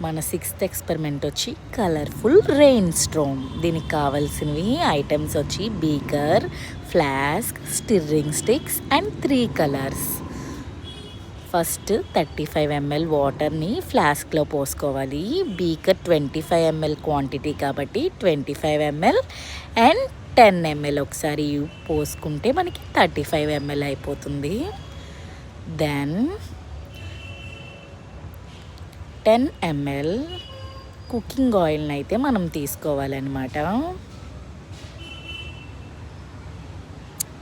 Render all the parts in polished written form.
మన 6th experiment వచ్చి colourful rain storm. దీనికి కావాల్సినవి ఐటమ్స్ వచ్చి beaker, flask, stirring sticks and 3 colours. First 35 ml వాటర్ని ఫ్లాస్క్లో పోసుకోవాలి. బీకర్ 25 ml క్వాంటిటీ కాబట్టి 25 ml అండ్ 10 ml ఒకసారి పోసుకుంటే మనకి 35 ml అయిపోతుంది. దెన్ 10 ml కుకింగ్ ఆయిల్ని అయితే మనం తీసుకోవాలన్నమాట.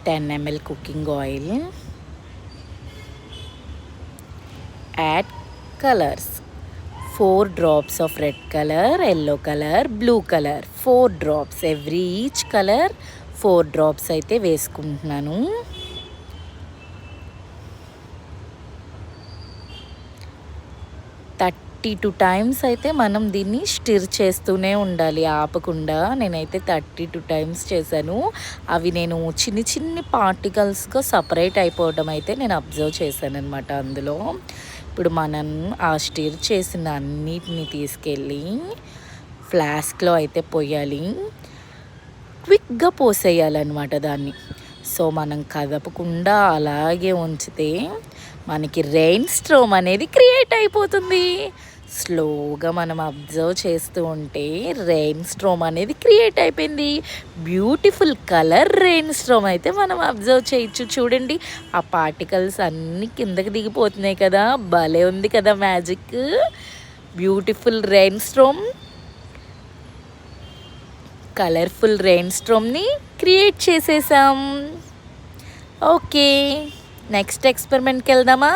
10 ml cooking oil. Add colours 4 drops of red color, yellow color, blue color. 4 drops every each color 4 drops అయితే వేసుకుంటున్నాను. టూ టైమ్స్ అయితే మనం దీన్ని స్టిర్ చేస్తూనే ఉండాలి, ఆపకుండా. నేనైతే 32 టైమ్స్ చేశాను. అవి నేను చిన్ని చిన్ని పార్టికల్స్గా సపరేట్ అయిపోవడం అయితే నేను అబ్జర్వ్ చేశాను అనమాట. అందులో ఇప్పుడు మనం ఆ స్టిర్ చేసిన అన్నిటిని తీసుకెళ్ళి ఫ్లాస్క్లో అయితే పోయాలి. క్విక్గా పోసేయాలన్నమాట దాన్ని. సో మనం కదపకుండా అలాగే ఉంచితే మనకి రెయిన్ స్టోమ్ అనేది క్రియేట్ అయిపోతుంది. స్లోగా మనం అబ్జర్వ్ చేస్తూ ఉంటే రెయిన్ స్టోమ్ అనేది క్రియేట్ అయిపోయింది. బ్యూటిఫుల్ కలర్ రెయిన్ స్టోమ్ అయితే మనం అబ్జర్వ్ చేయొచ్చు. చూడండి, ఆ పార్టికల్స్ అన్నీ కిందకి దిగిపోతున్నాయి కదా. భలే ఉంది కదా magic. Beautiful rain storm, colourful rain స్టోమ్ని క్రియేట్ చేసేసాం. ఓకే, నెక్స్ట్ ఎక్స్పెరిమెంట్కి వెళ్దామా?